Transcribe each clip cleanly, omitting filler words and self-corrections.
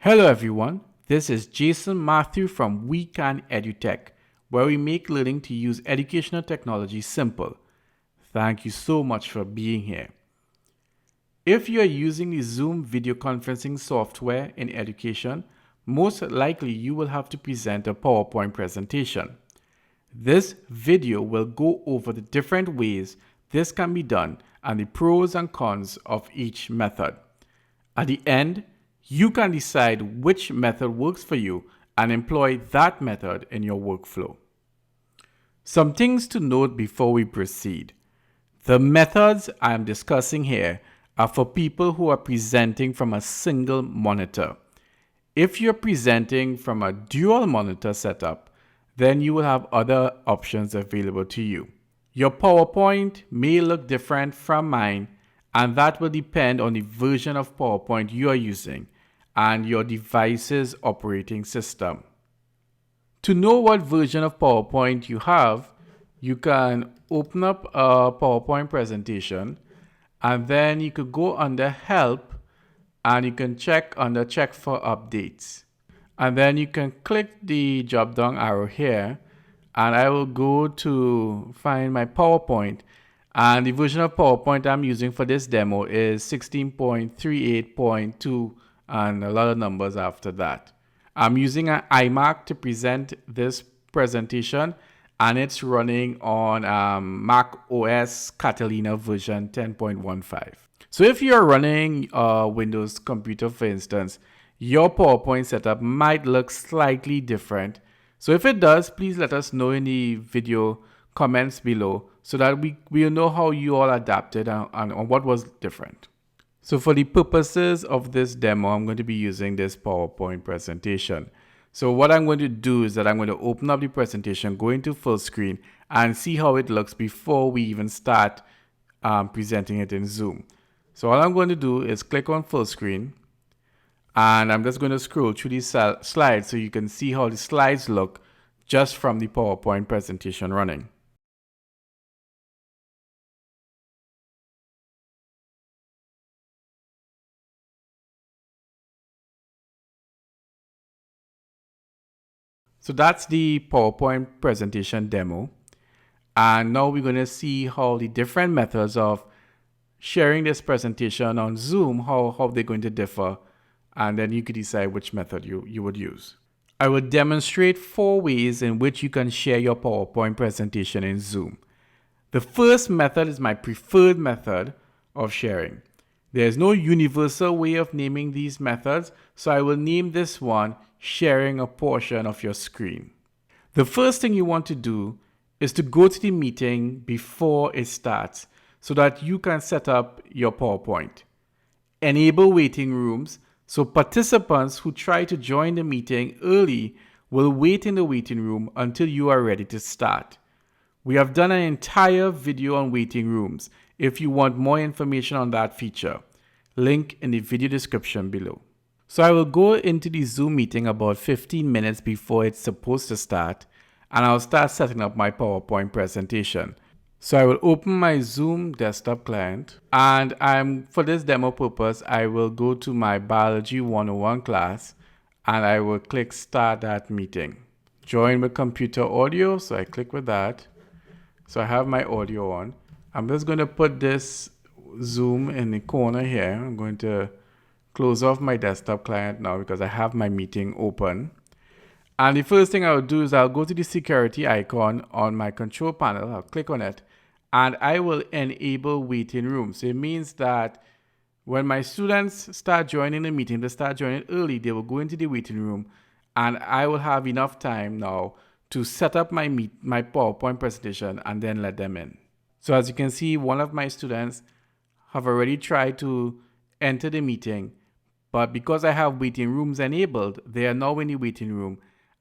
Hello everyone, this is Jason Matthew from WeCanEduTech, where we make learning to use educational technology simple. Thank you so much for being here. If you are using the Zoom video conferencing software in education, most likely you will have to present a PowerPoint presentation. This video will go over the different ways this can be done and the pros and cons of each method. At the end, you can decide which method works for you and employ that method in your workflow. Some things to note before we proceed. The methods I am discussing here are for people who are presenting from a single monitor. If you're presenting from a dual monitor setup, then you will have other options available to you. Your PowerPoint may look different from mine, and that will depend on the version of PowerPoint you are using and your device's operating system. To know what version of PowerPoint you have, you can open up a PowerPoint presentation and then you could go under Help and you can check under Check for Updates. And then you can click the drop down arrow here and I will go to find my PowerPoint. And the version of PowerPoint I'm using for this demo is 16.38.2 and a lot of numbers after that. I'm using an iMac to present this presentation and it's running on Mac OS Catalina version 10.15. So if you're running a Windows computer, for instance, your PowerPoint setup might look slightly different. So if it does, please let us know in the video comments below so that we'll know how you all adapted and what was different. So for the purposes of this demo, I'm going to be using this PowerPoint presentation. So what I'm going to do is that I'm going to open up the presentation, go into full screen and see how it looks before we even start presenting it in Zoom. So all I'm going to do is click on full screen and I'm just going to scroll through these slides so you can see how the slides look just from the PowerPoint presentation running. So that's the PowerPoint presentation demo. And now we're going to see how the different methods of sharing this presentation on Zoom, how they're going to differ. And then you could decide which method you would use. I will demonstrate 4 ways in which you can share your PowerPoint presentation in Zoom. The first method is my preferred method of sharing. There's no universal way of naming these methods, so I will name this one sharing a portion of your screen. The first thing you want to do is to go to the meeting before it starts so that you can set up your PowerPoint. Enable waiting rooms so participants who try to join the meeting early will wait in the waiting room until you are ready to start. We have done an entire video on waiting rooms if you want more information on that feature. Link in the video description below. So I will go into the Zoom meeting about 15 minutes before it's supposed to start and I'll start setting up my PowerPoint presentation. So I will open my Zoom desktop client and for this demo purpose, I will go to my Biology 101 class and I will click Start That Meeting. Join with computer audio, so I click with that. So I have my audio on. I'm just going to put this Zoom in the corner here. I'm going to close off my desktop client now because I have my meeting open. And the first thing I'll do is I'll go to the security icon on my control panel. I'll click on it and I will enable waiting rooms. So it means that when my students start joining the meeting, they start joining early, they will go into the waiting room and I will have enough time now to set up my PowerPoint presentation and then let them in. So as you can see, one of my students have already tried to enter the meeting, but because I have waiting rooms enabled, they are now in the waiting room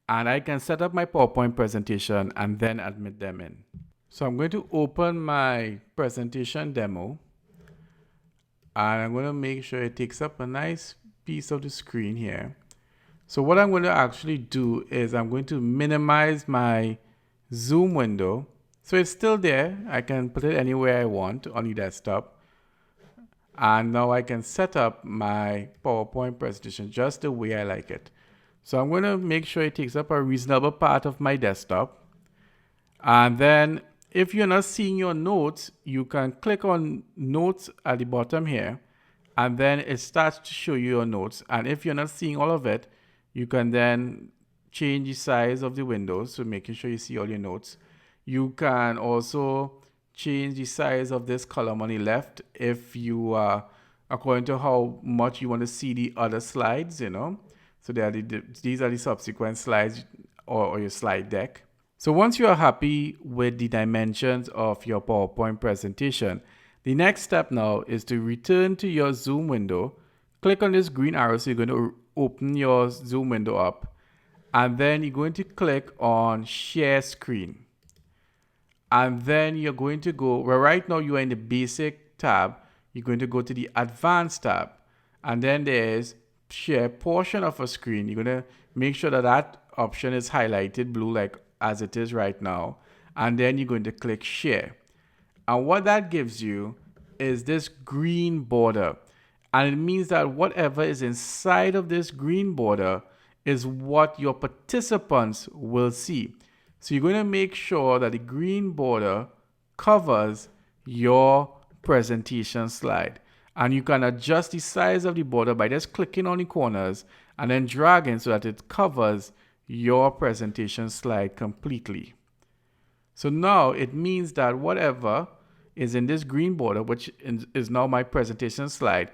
and I can set up my PowerPoint presentation and then admit them in. So I'm going to open my presentation demo and I'm going to make sure it takes up a nice piece of the screen here. So what I'm going to actually do is I'm going to minimize my Zoom window. So it's still there. I can put it anywhere I want on the desktop. And now I can set up my PowerPoint presentation just the way I like it. So I'm going to make sure it takes up a reasonable part of my desktop. And then if you're not seeing your notes, you can click on notes at the bottom here, and then it starts to show you your notes. And if you're not seeing all of it, you can then change the size of the windows, so making sure you see all your notes. You can also change the size of this column on the left if you according to how much you want to see the other slides, you know. So these are the subsequent slides or your slide deck. So once you are happy with the dimensions of your PowerPoint presentation, the next step now is to return to your Zoom window. Click on this green arrow, so you're going to open your Zoom window up, and then you're going to click on Share Screen. And then you're going to go, well, right now you are in the Basic tab, you're going to go to the Advanced tab, and then there's Share Portion of a Screen. You're going to make sure that that option is highlighted blue like as it is right now, and then you're going to click Share. And what that gives you is this green border, and it means that whatever is inside of this green border is what your participants will see. So you're going to make sure that the green border covers your presentation slide. And you can adjust the size of the border by just clicking on the corners and then dragging so that it covers your presentation slide completely. So now it means that whatever is in this green border, which is now my presentation slide,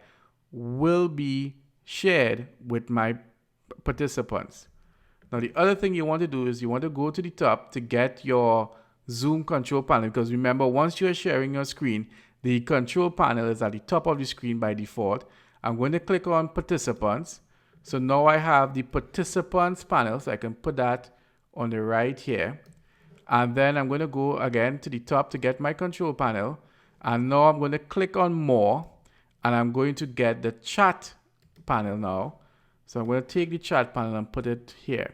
will be shared with my participants. Now, the other thing you want to do is you want to go to the top to get your Zoom control panel, because remember, once you're sharing your screen, the control panel is at the top of the screen by default. I'm going to click on participants. So now I have the participants panel, so I can put that on the right here. And then I'm going to go again to the top to get my control panel. And now I'm going to click on more, and I'm going to get the chat panel now. So I'm going to take the chat panel and put it here.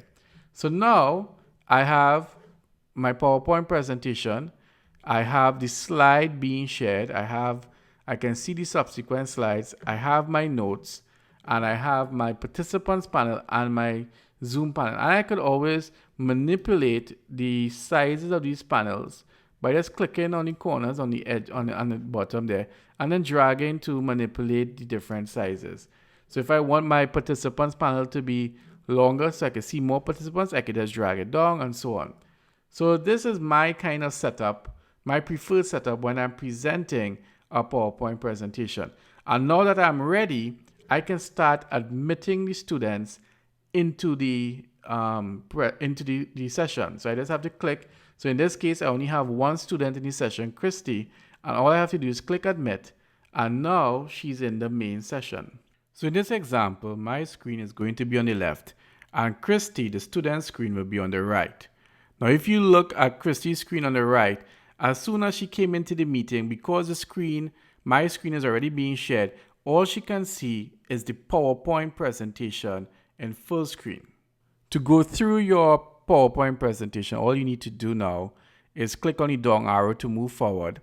So now I have my PowerPoint presentation. I have the slide being shared. I can see the subsequent slides. I have my notes, and I have my participants panel and my Zoom panel. And I could always manipulate the sizes of these panels by just clicking on the corners on the edge on the bottom there, and then dragging to manipulate the different sizes. So if I want my participants panel to be longer so I can see more participants, I could just drag it down and so on. So this is my kind of setup, my preferred setup when I'm presenting a PowerPoint presentation. And now that I'm ready, I can start admitting the students into the session. So I just have to click. So in this case, I only have one student in the session, Christy, and all I have to do is click admit, and now she's in the main session. So in this example, my screen is going to be on the left, and Christy, the student's screen, will be on the right. Now, if you look at Christy's screen on the right, as soon as she came into the meeting, because my screen is already being shared, all she can see is the PowerPoint presentation in full screen. To go through your PowerPoint presentation, all you need to do now is click on the down arrow to move forward.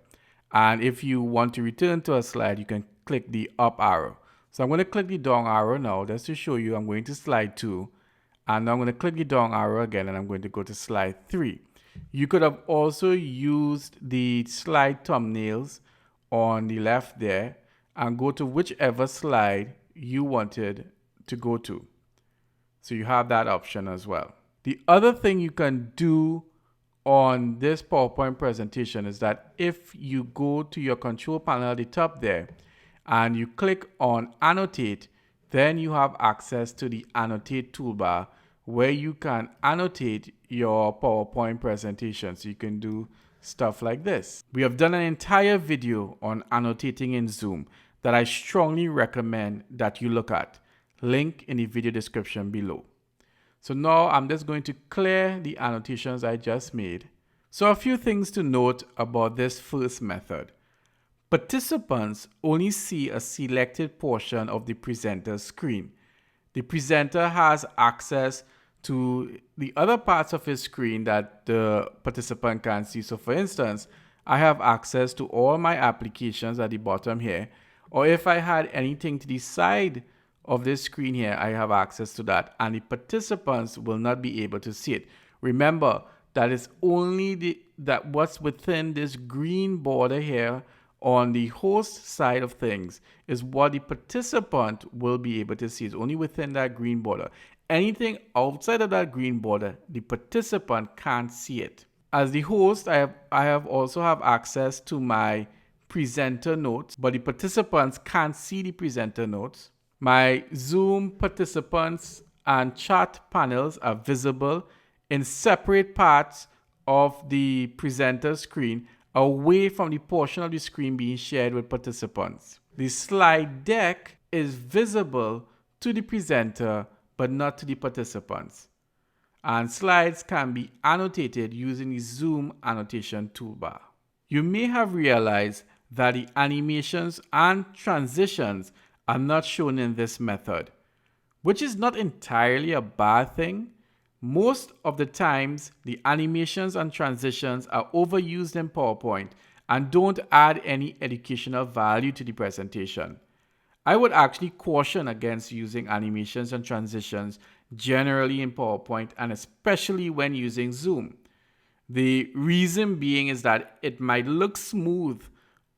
And if you want to return to a slide, you can click the up arrow. So I'm going to click the down arrow now just to show you. I'm going to slide 2. And now I'm going to click the down arrow again, and I'm going to go to slide 3. You could have also used the slide thumbnails on the left there and go to whichever slide you wanted to go to. So you have that option as well. The other thing you can do on this PowerPoint presentation is that if you go to your control panel at the top there and you click on annotate, then you have access to the annotate toolbar where you can annotate your PowerPoint presentation. So you can do stuff like this. We have done an entire video on annotating in Zoom that I strongly recommend that you look at. Link in the video description below. So now I'm just going to clear the annotations I just made. So a few things to note about this first method. Participants only see a selected portion of the presenter's screen. The presenter has access to the other parts of his screen that the participant can see. So for instance, I have access to all my applications at the bottom here. Or if I had anything to the side of this screen here, I have access to that, and the participants will not be able to see it. Remember that it's only that what's within this green border here on the host side of things is what the participant will be able to see. It's only within that green border. Anything outside of that green border, the participant can't see it. As the host, I also have access to my presenter notes, but the participants can't see the presenter notes. My Zoom participants and chat panels are visible in separate parts of the presenter screen, away from the portion of the screen being shared with participants. The slide deck is visible to the presenter but not to the participants. And slides can be annotated using the Zoom annotation toolbar. You may have realized that the animations and transitions are not shown in this method, which is not entirely a bad thing. Most of the times, the animations and transitions are overused in PowerPoint and don't add any educational value to the presentation. I would actually caution against using animations and transitions generally in PowerPoint, and especially when using Zoom. The reason being is that it might look smooth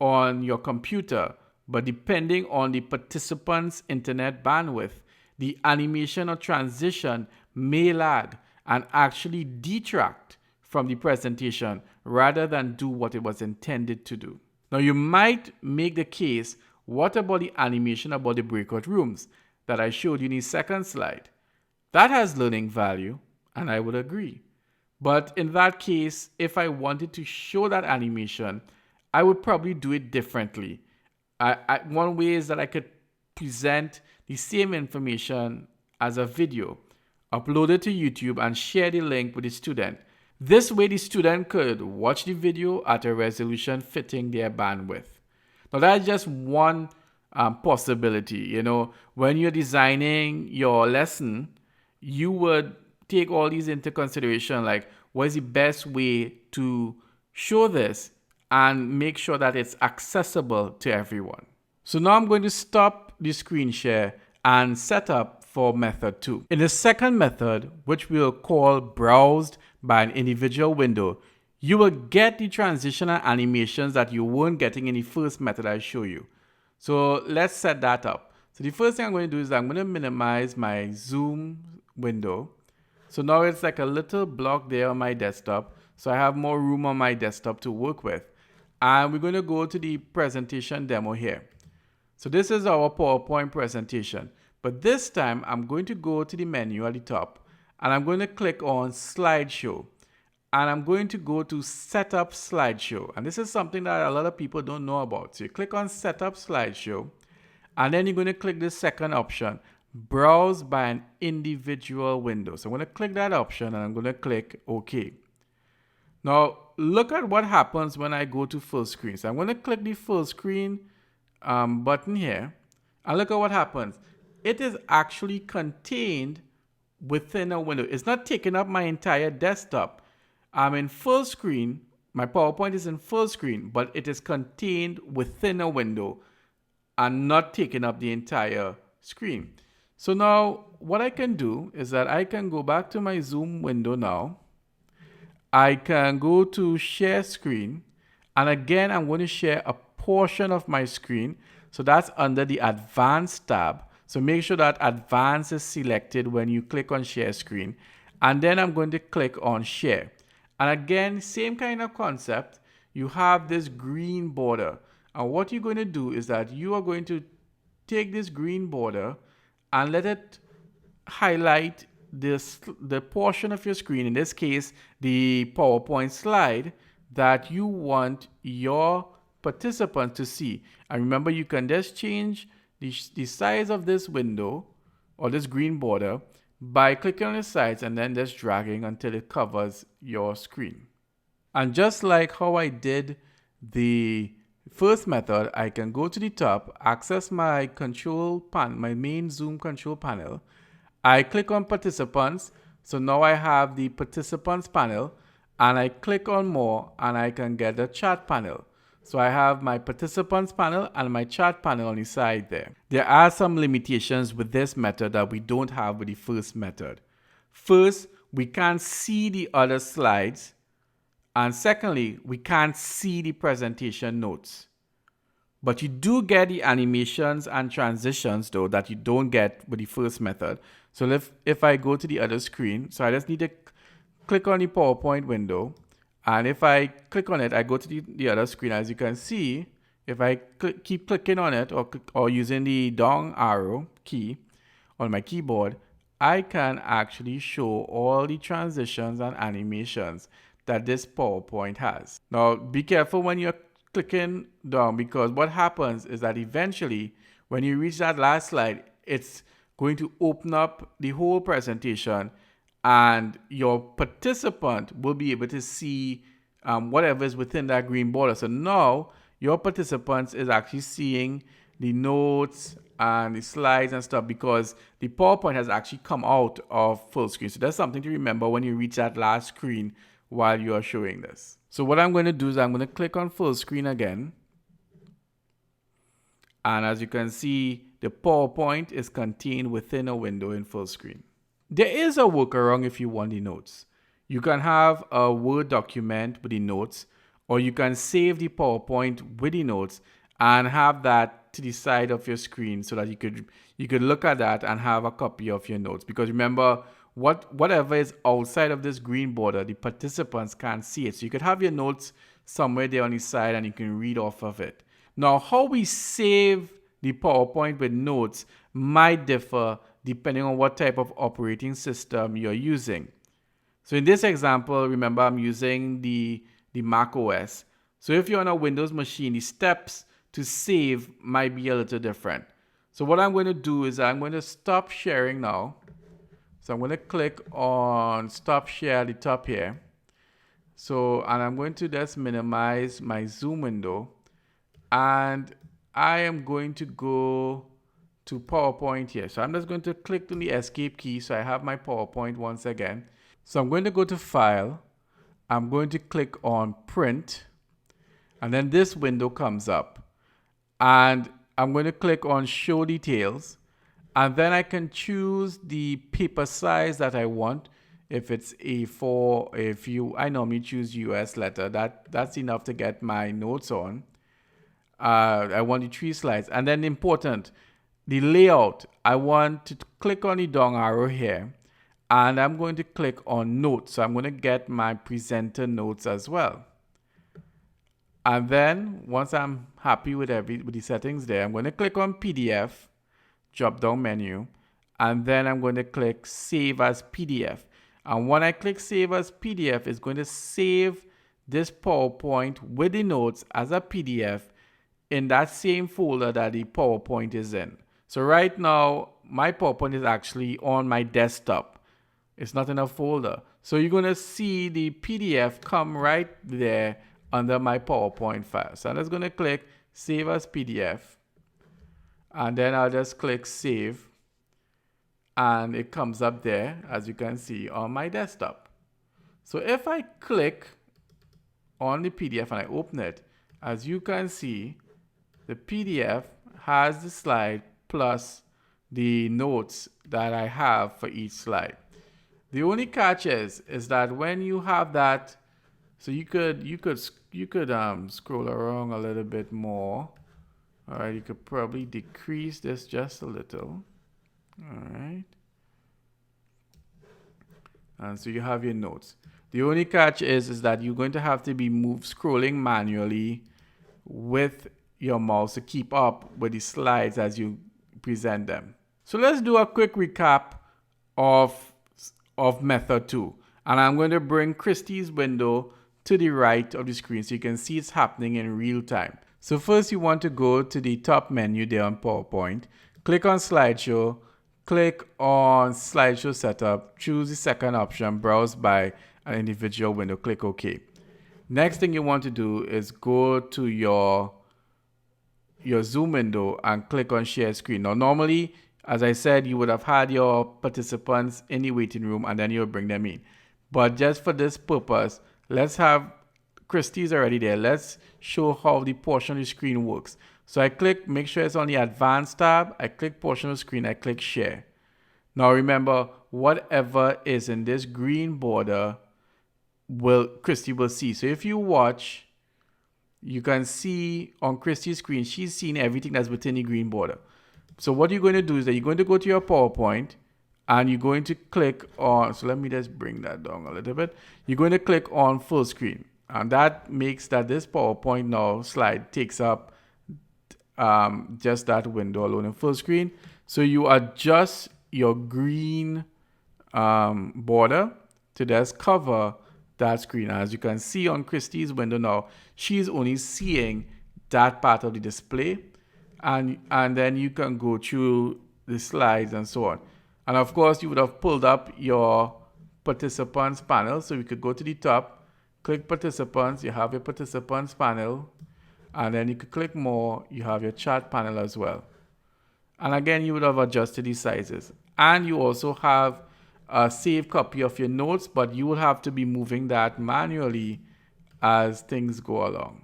on your computer, but depending on the participant's internet bandwidth, the animation or transition may lag and actually detract from the presentation rather than do what it was intended to do. Now, you might make the case, what about the animation about the breakout rooms that I showed you in the second slide? That has learning value, and I would agree. But in that case, if I wanted to show that animation, I would probably do it differently. One way is that I could present the same information as a video, upload it to YouTube, and share the link with the student. This way, the student could watch the video at a resolution fitting their bandwidth. Now, that's just one possibility. When you're designing your lesson, you would take all these into consideration, like what is the best way to show this and make sure that it's accessible to everyone. So now I'm going to stop the screen share and set up for method 2. In the second method, which we'll call browsed by an individual window, you will get the transitional animations that you weren't getting in the first method I show you. So let's set that up. So the first thing I'm going to do is I'm going to minimize my Zoom window. So now it's like a little block there on my desktop. So I have more room on my desktop to work with. And we're going to go to the presentation demo here. So this is our PowerPoint presentation. But this time I'm going to go to the menu at the top and I'm going to click on Slideshow. And I'm going to go to Setup Slideshow. And this is something that a lot of people don't know about. So you click on Setup Slideshow. And then you're going to click the second option, Browse by an individual window. So I'm going to click that option and I'm going to click OK. Now look at what happens when I go to full screen. So I'm going to click the full screen button here. And look at what happens. It is actually contained within a window. It's not taking up my entire desktop. I'm in full screen. My PowerPoint is in full screen, but it is contained within a window and not taking up the entire screen. So now what I can do is that I can go back to my Zoom window now. I can go to share screen. And again, I'm going to share a portion of my screen. So that's under the advanced tab. So make sure that advanced is selected when you click on share screen. And then I'm going to click on share. And again, same kind of concept. You have this green border. And what you're going to do is that you are going to take this green border and let it highlight the portion of your screen, in this case, the PowerPoint slide that you want your participants to see. And remember, you can just change the size of this window or this green border by clicking on the sides and then just dragging until it covers your screen. And just like how I did the first method, I can go to the top, access my control panel, my main Zoom control panel. I click on participants. So now I have the participants panel and I click on more and I can get the chat panel. So I have my participants panel and my chat panel on the side there. There are some limitations with this method that we don't have with the first method. First, we can't see the other slides. And secondly, we can't see the presentation notes. But you do get the animations and transitions though that you don't get with the first method. So if I go to the other screen, so I just need to click on the PowerPoint window. And if I click on it, I go to the other screen. As you can see, if I keep clicking on it or using the down arrow key on my keyboard, I can actually show all the transitions and animations that this PowerPoint has. Now, be careful when you're clicking down, because what happens is that eventually when you reach that last slide, it's going to open up the whole presentation and your participant will be able to see whatever is within that green border. So now your participants is actually seeing the notes and the slides and stuff because the PowerPoint has actually come out of full screen. So that's something to remember when you reach that last screen while you are showing this. So what I'm going to do is I'm going to click on full screen again. And as you can see, the PowerPoint is contained within a window in full screen. There is a workaround if you want the notes. You can have a Word document with the notes, or you can save the PowerPoint with the notes and have that to the side of your screen so that you could look at that and have a copy of your notes. Because remember, whatever is outside of this green border, the participants can't see it. So you could have your notes somewhere there on the side and you can read off of it. Now, how we save the PowerPoint with notes might differ depending on what type of operating system you're using. So in this example, remember I'm using the Mac OS. So if you're on a Windows machine, the steps to save might be a little different. So what I'm going to do is I'm going to stop sharing now. So I'm going to click on stop share at the top here. So, and I'm going to just minimize my Zoom window. And I am going to go to PowerPoint here. So I'm just going to click on the escape key. So I have my PowerPoint once again. So I'm going to go to File. I'm going to click on Print. And then this window comes up. And I'm going to click on Show Details. And then I can choose the paper size that I want. If it's A4, I normally choose US letter. That's enough to get my notes on. I want the 3 slides. And then important, the layout. I want to click on the down arrow here. And I'm going to click on Notes. So I'm going to get my presenter notes as well. And then once I'm happy with the settings there, I'm going to click on PDF, drop down menu, and then I'm going to click Save as PDF. And when I click Save as PDF, it's going to save this PowerPoint with the notes as a PDF in that same folder that the PowerPoint is in. So right now, my PowerPoint is actually on my desktop. It's not in a folder. So you're going to see the PDF come right there under my PowerPoint file. So I'm just going to click Save as PDF. And then I'll just click Save. And it comes up there, as you can see, on my desktop. So if I click on the PDF and I open it, as you can see, the PDF has the slide plus the notes that I have for each slide. The only catch is that when you have that, so you could scroll around a little bit more. All right, you could probably decrease this just a little. All right. And so you have your notes. The only catch is that you're going to have to be scrolling manually with your mouse to keep up with the slides as you present them. So let's do a quick recap of method 2. And I'm going to bring Christie's window to the right of the screen so you can see it's happening in real time. So first you want to go to the top menu there on PowerPoint, click on Slideshow, click on Slideshow Setup, choose the second option, Browse by an individual window, click OK. Next thing you want to do is go to your Zoom window and click on Share Screen. Now normally, as I said, you would have had your participants in the waiting room and then you'll bring them in. But just for this purpose, let's have Christie's already there. Let's show how the portion of the screen works. So I click, make sure it's on the advanced tab. I click portion of screen, I click share. Now remember, whatever is in this green border Christy will see. So if you watch, you can see on Christy's screen, she's seeing everything that's within the green border. So what you're going to do is that you're going to go to your PowerPoint and you're going to click on, so let me just bring that down a little bit. You're going to click on full screen. And that makes that this PowerPoint now slide takes up just that window alone in full screen. So you adjust your green border to just cover that screen. As you can see on Christie's window now, she's only seeing that part of the display, and then you can go through the slides and so on. And of course, you would have pulled up your participants panel, so we could go to the top, click participants, you have your participants panel, and then you could click more, you have your chat panel as well. And again, you would have adjusted the sizes. And you also have a saved copy of your notes, but you will have to be moving that manually as things go along.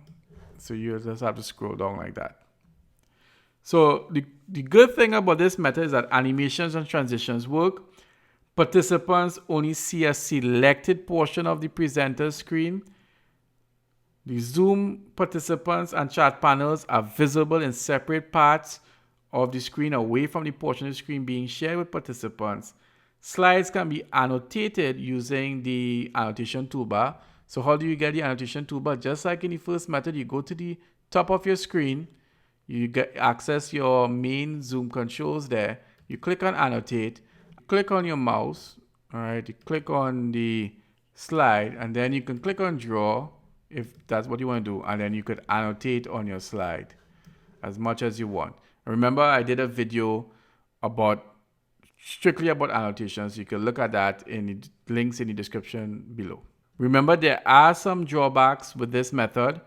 So you just have to scroll down like that. So the good thing about this method is that animations and transitions work. Participants only see a selected portion of the presenter's screen. The Zoom participants and chat panels are visible in separate parts of the screen away from the portion of the screen being shared with participants. Slides can be annotated using the annotation toolbar. So how do you get the annotation toolbar? Just like in the first method, you go to the top of your screen, you access your main Zoom controls there, you click on annotate, click on your mouse, all right, you click on the slide, and then you can click on draw if that's what you want to do, and then you could annotate on your slide as much as you want. Remember, I did a video strictly about annotations. You can look at that in the links in the description below. Remember, there are some drawbacks with this method.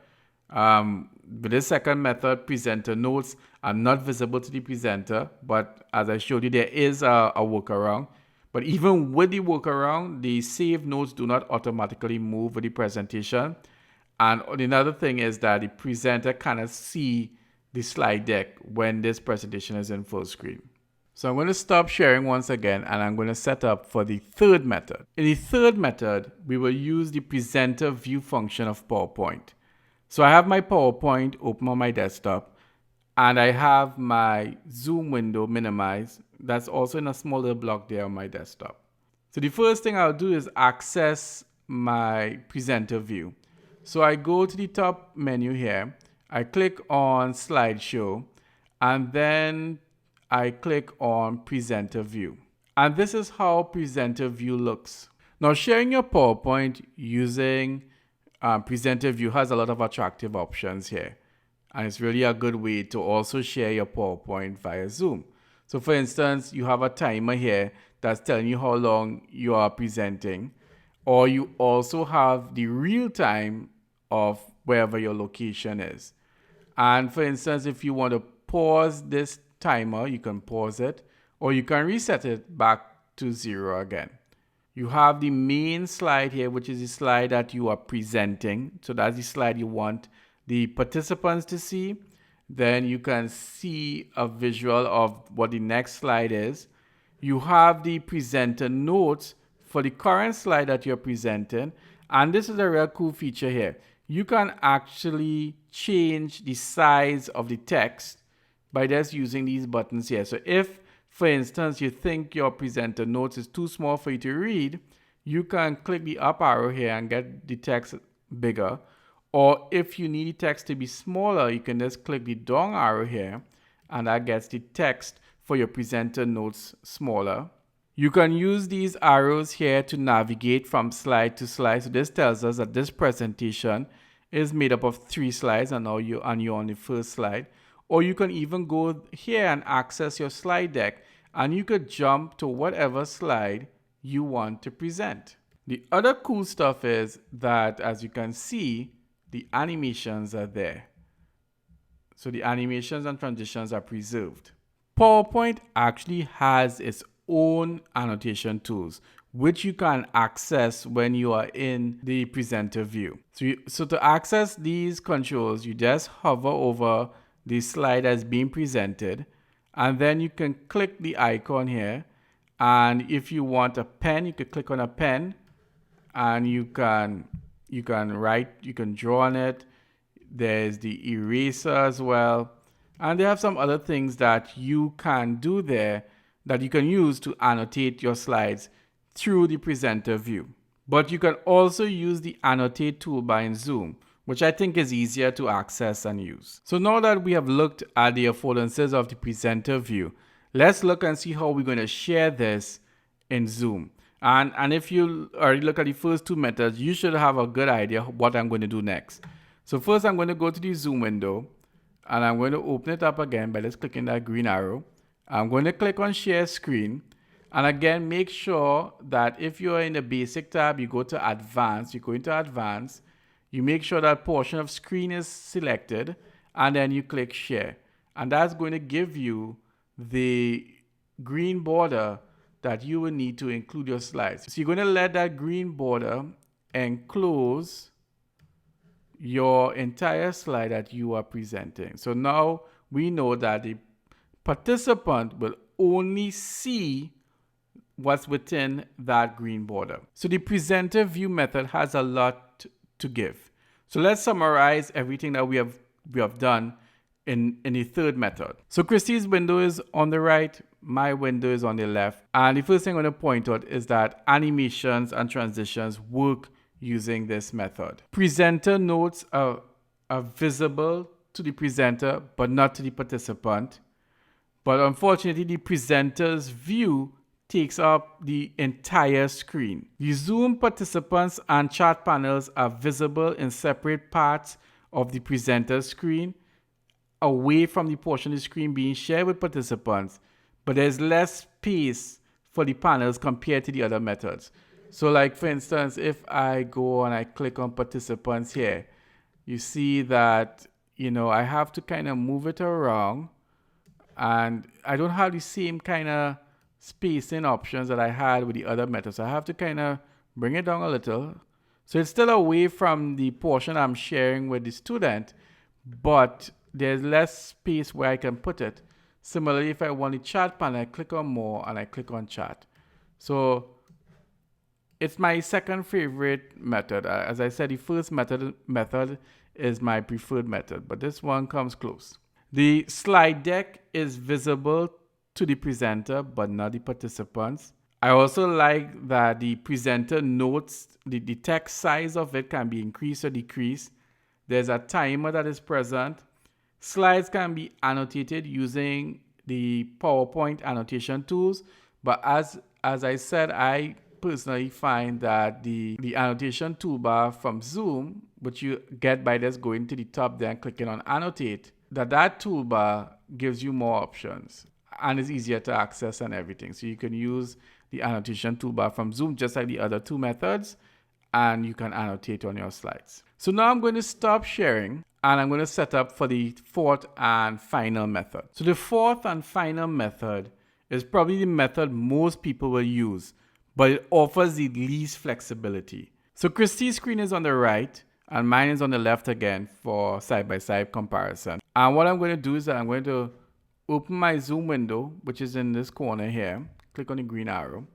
With this second method, presenter notes are not visible to the presenter, but as I showed you, there is a workaround. But even with the workaround, the saved notes do not automatically move with the presentation. And another thing is that the presenter cannot see the slide deck when this presentation is in full screen. So I'm going to stop sharing once again, and I'm going to set up for the third method. In the third method, we will use the presenter view function of PowerPoint. So I have my PowerPoint open on my desktop, and I have my Zoom window minimized. That's also in a small little block there on my desktop. So the first thing I'll do is access my presenter view. So I go to the top menu here, I click on slideshow, and then I click on presenter view. And this is how presenter view looks. Now, sharing your PowerPoint using presenter view has a lot of attractive options here. And it's really a good way to also share your PowerPoint via Zoom. So for instance, you have a timer here that's telling you how long you are presenting, or you also have the real time of wherever your location is. And for instance, if you want to pause this timer, you can pause it, or you can reset it back to 0 again. You have the main slide here, which is the slide that you are presenting. So that's the slide you want the participants to see. Then you can see a visual of what the next slide is. You have the presenter notes for the current slide that you're presenting. And this is a real cool feature here. You can actually change the size of the text by just using these buttons here. So if, for instance, you think your presenter notes is too small for you to read, you can click the up arrow here and get the text bigger. Or if you need the text to be smaller, you can just click the down arrow here, and that gets the text for your presenter notes smaller. You can use these arrows here to navigate from slide to slide. So this tells us that this presentation is made up of 3 slides, and now you're on the first slide. Or you can even go here and access your slide deck, and you could jump to whatever slide you want to present. The other cool stuff is that, as you can see, the animations are there. So the animations and transitions are preserved. PowerPoint actually has its own annotation tools, which you can access when you are in the presenter view. So to access these controls, you just hover over the slide that's being presented, and then you can click the icon here. And if you want a pen, you can click on a pen, and you can write, you can draw on it. There's the eraser as well. And they have some other things that you can do there that you can use to annotate your slides through the presenter view. But you can also use the annotate toolbar in Zoom, which I think is easier to access and use. So now that we have looked at the affordances of the presenter view, let's look and see how we're going to share this in Zoom. And if you already look at the first two methods, you should have a good idea what I'm going to do next. So first I'm going to go to the Zoom window, and I'm going to open it up again by just clicking that green arrow. I'm going to click on share screen. And again, make sure that if you're in the basic tab, you go to advanced, you go into advanced, you make sure that portion of screen is selected, and then you click share. And that's going to give you the green border that you will need to include your slides. So you're going to let that green border enclose your entire slide that you are presenting. So now we know that the participant will only see what's within that green border. So the presenter view method has a lot to give. So let's summarize everything that we have done in the third method. So Christy's window is on the right, my window is on the left. And the first thing I'm going to point out is that animations and transitions work using this method. Presenter notes are visible to the presenter, but not to the participant. But unfortunately, the presenter's view takes up the entire screen. The Zoom participants and chat panels are visible in separate parts of the presenter's screen, away from the portion of the screen being shared with participants, but there's less space for the panels compared to the other methods. So like for instance, if I go and I click on participants here, you see that, I have to kind of move it around, and I don't have the same kind of spacing options that I had with the other methods. So I have to kind of bring it down a little. So it's still away from the portion I'm sharing with the student, but there's less space where I can put it. Similarly, if I want the chat panel, I click on more and I click on chat. So it's my second favorite method. As I said, the first method is my preferred method, but this one comes close. The slide deck is visible to the presenter, but not the participants. I also like that the presenter notes the text size of it can be increased or decreased. There's a timer that is present. Slides can be annotated using the PowerPoint annotation tools, but as I said, I personally find that the annotation toolbar from Zoom, which you get by just going to the top there and clicking on annotate, that toolbar gives you more options and is easier to access and everything. So you can use the annotation toolbar from Zoom just like the other two methods, and you can annotate on your slides. So now I'm going to stop sharing, and I'm going to set up for the fourth and final method. So the fourth and final method is probably the method most people will use, but it offers the least flexibility. So Christy's screen is on the right, and mine is on the left again for side-by-side comparison. And what I'm going to do is that I'm going to open my Zoom window, which is in this corner here. Click on the green arrow.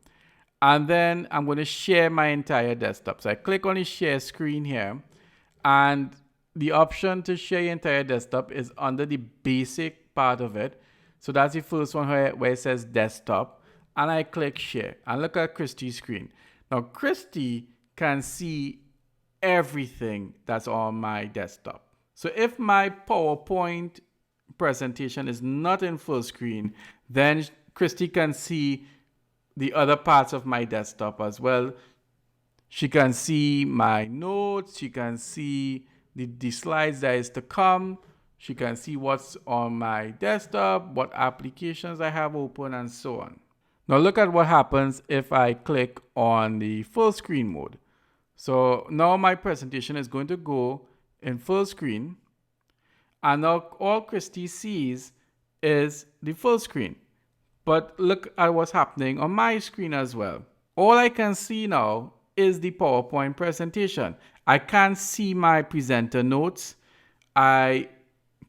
And then I'm going to share my entire desktop. So I click on the share screen here, and the option to share your entire desktop is under the basic part of it. So that's the first one where it says desktop, and I click share and look at Christy's screen. Now Christy can see everything that's on my desktop. So if my PowerPoint presentation is not in full screen, then Christy can see the other parts of my desktop as well. She can see my notes, she can see the slides that is to come, she can see what's on my desktop, what applications I have open, and so on. Now look at what happens if I click on the full screen mode. So now my presentation is going to go in full screen, and now all Christy sees is the full screen. But look at what's happening on my screen as well. all I can see now is the PowerPoint presentation. I can't see my presenter notes. I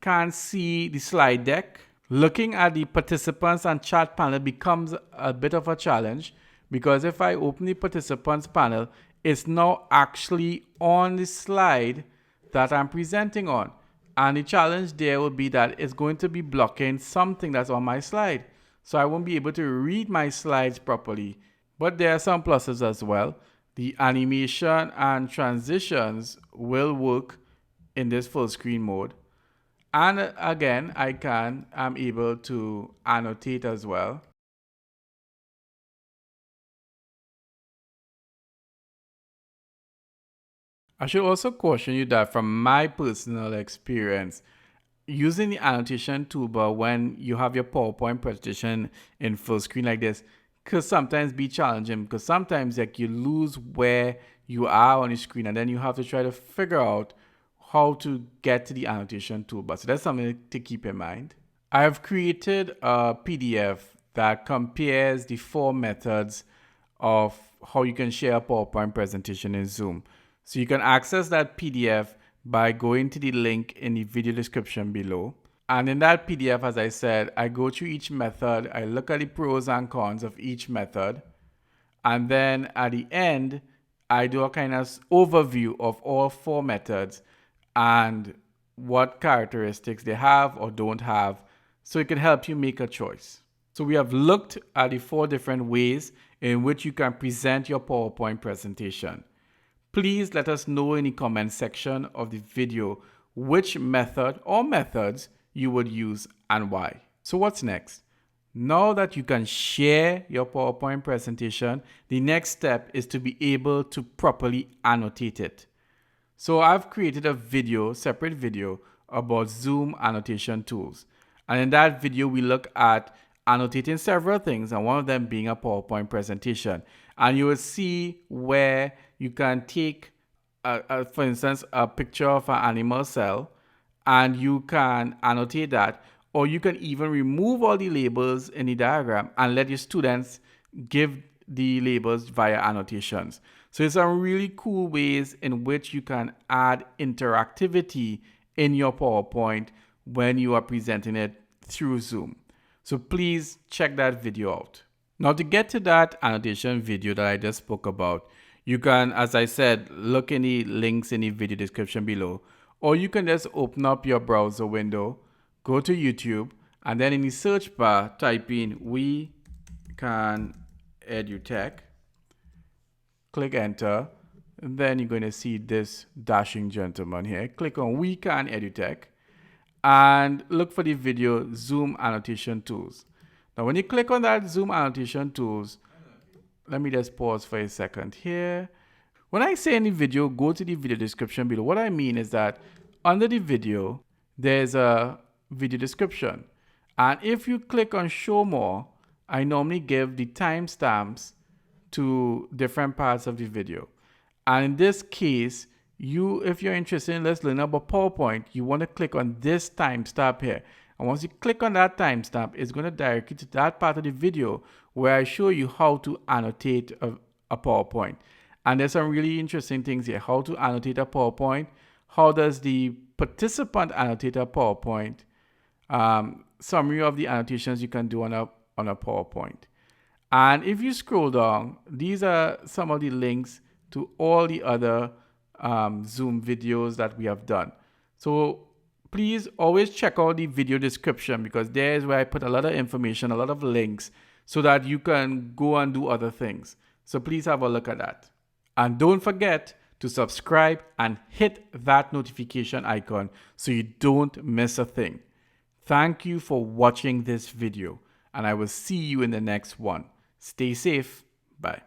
can't see the slide deck. Looking at the participants and chat panel becomes a bit of a challenge because if I open the participants panel, it's now actually on the slide that I'm presenting on. And the challenge there will be that it's going to be blocking something that's on my slide. So I won't be able to read my slides properly. But there are some pluses as well. The animation and transitions will work in this full screen mode. And again, I'm able to annotate as well. I should also caution you that from my personal experience, using the annotation toolbar when you have your PowerPoint presentation in full screen like this could sometimes be challenging because sometimes like you lose where you are on the screen and then you have to try to figure out how to get to the annotation toolbar. So that's something to keep in mind. I have created a PDF that compares the 4 methods of how you can share a PowerPoint presentation in Zoom. So you can access that PDF by going to the link in the video description below. And in that PDF, as I said, I go through each method, I look at the pros and cons of each method, and then at the end, I do a kind of overview of all 4 methods and what characteristics they have or don't have, so it can help you make a choice. So we have looked at the 4 different ways in which you can present your PowerPoint presentation. Please let us know in the comment section of the video which method or methods you would use and why. So what's next? Now that you can share your PowerPoint presentation, the next step is to be able to properly annotate it. So I've created a video, separate video, about Zoom annotation tools. And in that video, we look at annotating several things, and one of them being a PowerPoint presentation. And you will see where you can take, for instance, a picture of an animal cell, and you can annotate that, or you can even remove all the labels in the diagram and let your students give the labels via annotations. So it's some really cool ways in which you can add interactivity in your PowerPoint when you are presenting it through Zoom. So please check that video out. Now to get to that annotation video that I just spoke about, you can, as I said, look in the links in the video description below, or you can just open up your browser window, go to YouTube, and then in the search bar, type in WeCanEduTech, click enter, and then you're going to see this dashing gentleman here. Click on WeCanEduTech and look for the video Zoom Annotation Tools. Now when you click on that Zoom Annotation Tools, let me just pause for a second here. When I say in the video, go to the video description below. What I mean is that under the video, there's a video description. And if you click on show more, I normally give the timestamps to different parts of the video. And in this case, if you're interested in let's learn about PowerPoint, you want to click on this timestamp here. And once you click on that timestamp, it's going to direct you to that part of the video where I show you how to annotate a PowerPoint. And there's some really interesting things here. How to annotate a PowerPoint. How does the participant annotate a PowerPoint? Summary of the annotations you can do on a PowerPoint. And if you scroll down, these are some of the links to all the other Zoom videos that we have done. So please always check out the video description because there is where I put a lot of information, a lot of links so that you can go and do other things. So please have a look at that. And don't forget to subscribe and hit that notification icon so you don't miss a thing. Thank you for watching this video and I will see you in the next one. Stay safe. Bye.